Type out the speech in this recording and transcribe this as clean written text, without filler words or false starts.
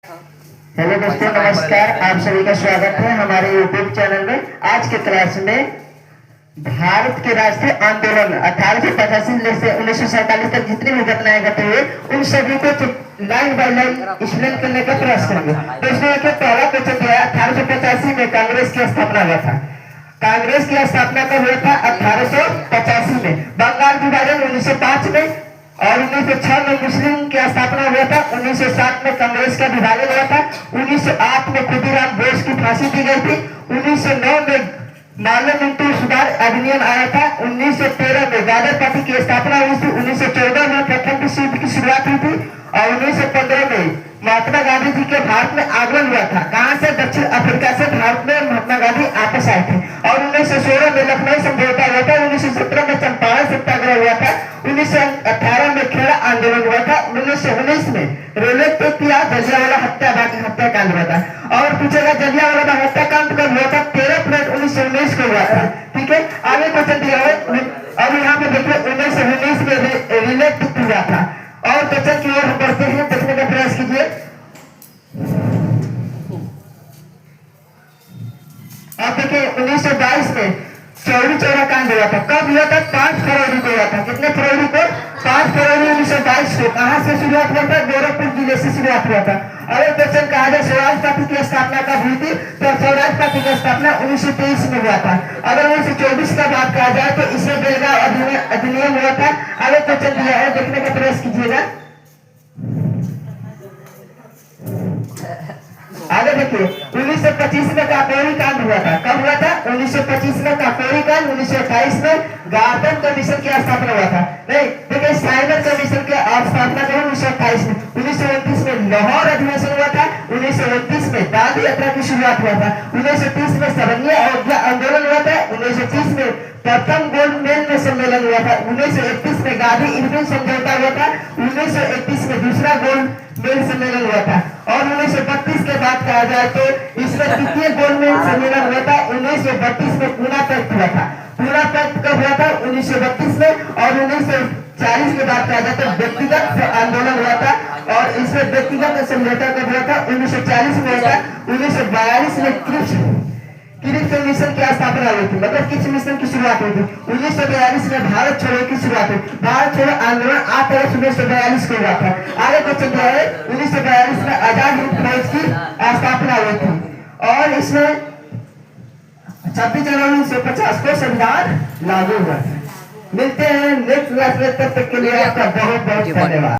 Hello दोस्तों, नमस्कार। आप सभी का स्वागत है हमारे यूट्यूब चैनल में। आज के क्लास में भारत के राष्ट्रीय आंदोलन 1885 से 1947 तक जितनी भी घटनाएं घटी हुई उन सभी को लाइन बाय लाइन एक्सप्लेन करने का प्रयास करेंगे। तो इसमें पहला क्वेश्चन दिया 1885 में कांग्रेस की स्थापना हुआ था। कांग्रेस की स्थापना कब हुआ था? 1885 में। बंगाल विभाजन 1905 में और 1906 में मुस्लिम की स्थापना हुआ था। 1907 में कांग्रेस का विभाजन हुआ था। 1908 में खुदीराम बोस की फांसी दी गई थी। 1909 में पार्लियामेंट्री सुधार अधिनियम आया था। 1913 में गार्डर पार्टी की स्थापना हुई थी। 1914 में प्रथम विश्व युद्ध की शुरुआत हुई थी और 1915 में महात्मा गांधी जी के भारत में आगमन हुआ था। कहां से? दक्षिण अफ्रीका से भारत में महात्मा गांधी आपस आए थे। और 1916 में लखनऊ समझौता हुआ था। 1917 में चंपारण सत्याग्रह हुआ था। 1918 में खेड़ा आंदोलन हुआ था। 1919 में रेलवे पे किया जलियांवाला हत्याकांड हुआ था। और पूछेगा जलियांवाला हत्याकांड कब हुआ था? 13 अप्रैल 1919 को हुआ था। ठीक है, आगे क्वेश्चन दिया है। अब यहाँ पे देखिए 1919 में रिलेट हुआ था। और क्वेश्चन की ओर हम बढ़ते हैं, देखने का प्रयास कीजिए। अब देखिए 1922 में चौरी चौरा कांड हुआ था। कब हुआ था? 5 फरवरी को हुआ था। कितने फरवरी को? 5 फरवरी 1922 को। कहां से शुरुआत हुआ था? गोरखपुर जिले से शुरुआत हुआ था। अगर क्वेश्चन कहा जाए स्वराज पार्टी की स्थापना कब हुई थी, तो स्वराज पार्टी की स्थापना 1923 में हुआ था। अगर 1924 का बात कहा जाए तो इसमें बेलगांव अधिनियम हुआ था। अगर क्वेश्चन दिया है, देखने का प्रयास कीजिएगा। आगे देखिए 1925 में काकोरी कांड हुआ था। कब हुआ था? 1925 में काकोरी कांड। 1928 में गार्डन कमीशन की स्थापना हुआ था। नहीं देखिए साइमन कमीशन की स्थापना करी 1928 में। 1929 में लाहौर अधिवेशन हुआ था। 1929 में दांडी यात्रा की शुरुआत हुआ था। 1930 में सरंगी अयोध्या आंदोलन हुआ था। 1930 में प्रथम गोल्ड मेल में सम्मेलन हुआ था। 1931 में गांधी इरविन समझौता हुआ था। 1931 में दूसरा गोल्ड मेल सम्मेलन हुआ था। और 1932 के बाद कहा जाए तो इसमें द्वितीय गोल्ड मेल सम्मेलन हुआ था। 1932 में पूना पैक्ट हुआ था। पूना पैक्ट कब हुआ था? 1932 में। और 1940 के बाद कहा जाए तो व्यक्तिगत आंदोलन हुआ था। और इसमें व्यक्तिगत समझौता कब हुआ था? 1940 में हुआ था। 1942 में क्रिप्स मिशन की स्थापना हुई थी, मतलब किस मिशन की शुरुआत हुई थी? 1942 में भारत छोड़ो की शुरुआत हुई। भारत छोड़ो आंदोलन 8 अगस्त 1942 को हुआ था। आगे क्वेश्चन दिया है 1942 में आजाद हिंद फौज की स्थापना हुई थी और इसमें 26 जनवरी 1950 को संविधान लागू हुआ था। मिलते हैं नेक्स्ट क्लास में, तब तक के लिए आपका बहुत बहुत धन्यवाद।